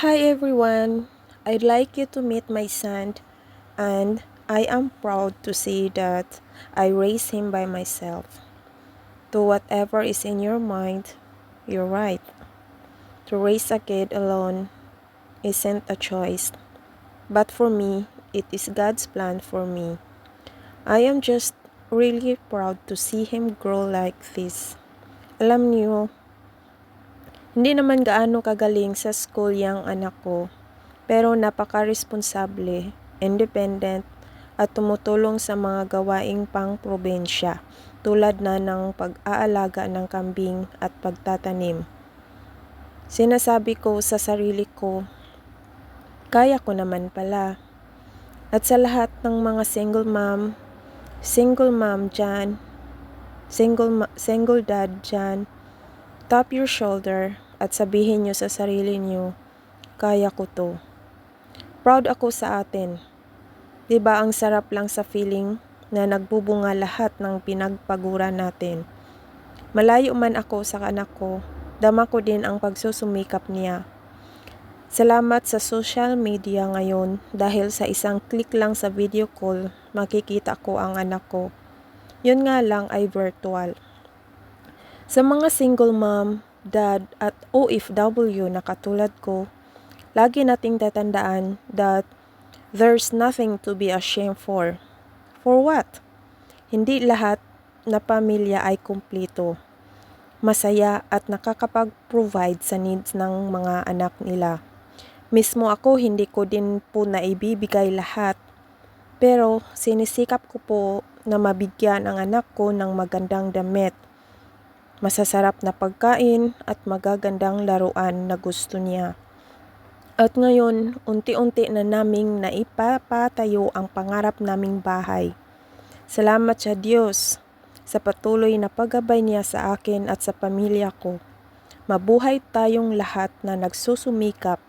Hi everyone, I'd like you to meet my son, and I am proud to say that I raised him by myself. To whatever is in your mind, you're right. To raise a kid alone isn't a choice, but for me, it is God's plan for me. I am just really proud to see him grow like this. Alam niyo, hindi naman gaano kagaling sa school yung anak ko. Pero napaka-responsable, independent, at tumutulong sa mga gawaing pang-probensya tulad na ng pag-aalaga ng kambing at pagtatanim. Sinasabi ko sa sarili ko, kaya ko naman pala. At sa lahat ng mga single mom dyan, single dad dyan, tap your shoulder at sabihin nyo sa sarili nyo, kaya ko to. Proud ako sa atin. Diba ang sarap lang sa feeling na nagbubunga lahat ng pinagpagura natin. Malayo man ako sa anak ko, dama ko din ang pagsusumikap niya. Salamat sa social media ngayon dahil sa isang click lang sa video call, makikita ko ang anak ko. Yun nga lang ay virtual. Sa mga single mom, dad at OFW na katulad ko, lagi nating tatandaan that there's nothing to be ashamed for. For what? Hindi lahat na pamilya ay kumpleto, masaya at nakakapag-provide sa needs ng mga anak nila. Mismo ako hindi ko din po naibibigay lahat, pero sinisikap ko po na mabigyan ang anak ko ng magandang damit, masasarap na pagkain at magagandang laruan na gusto niya. At ngayon, unti-unti na naming naipapatayo ang pangarap naming bahay. Salamat sa Diyos sa patuloy na paggabay niya sa akin at sa pamilya ko. Mabuhay tayong lahat na nagsusumikap.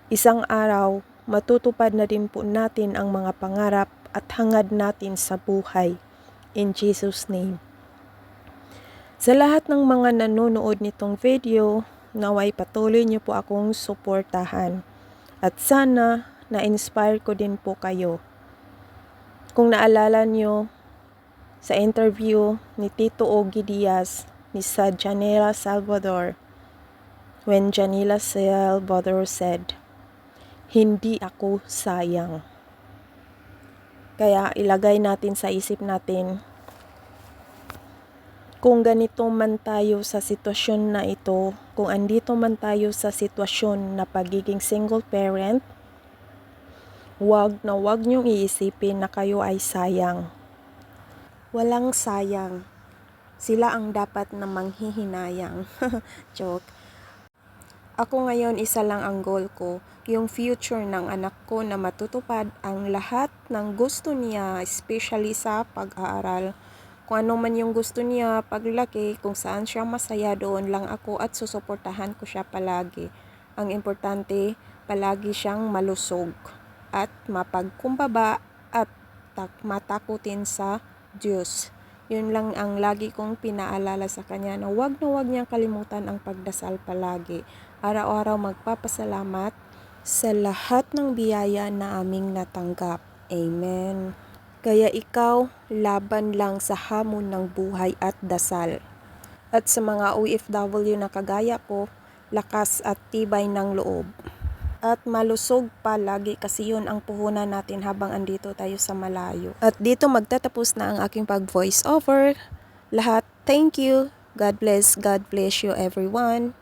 Isang araw, matutupad na din po natin ang mga pangarap at hangad natin sa buhay. In Jesus' name. Sa lahat ng mga nanonood nitong video, naway patuloy niyo po akong suportahan. At sana, na-inspire ko din po kayo. Kung naalala niyo, sa interview ni Tito Ogie Diaz ni sa Janela Salvador, when Janela Salvador said, "Hindi ako sayang." Kaya ilagay natin sa isip natin, kung ganito man tayo sa sitwasyon na ito, kung andito man tayo sa sitwasyon na pagiging single parent, wag niyong iisipin na kayo ay sayang. Walang sayang. Sila ang dapat na manghihinayang. Joke. Ako ngayon isa lang ang goal ko, yung future ng anak ko na matutupad ang lahat ng gusto niya, especially sa pag-aaral. Kung ano man yung gusto niya, paglaki, kung saan siya masaya, doon lang ako at susuportahan ko siya palagi. Ang importante, palagi siyang malusog at mapagkumbaba at matakutin sa Diyos. Yun lang ang lagi kong pinaalala sa kanya na wag niyang kalimutan ang pagdasal palagi. Araw-araw magpapasalamat sa lahat ng biyaya na aming natanggap. Amen. Kaya ikaw, laban lang sa hamon ng buhay at dasal. At sa mga OFW na kagaya ko, lakas at tibay ng loob. At malusog palagi kasi yun ang puhunan natin habang andito tayo sa malayo. At dito magtatapos na ang aking pag-voice over. Lahat, thank you. God bless you everyone.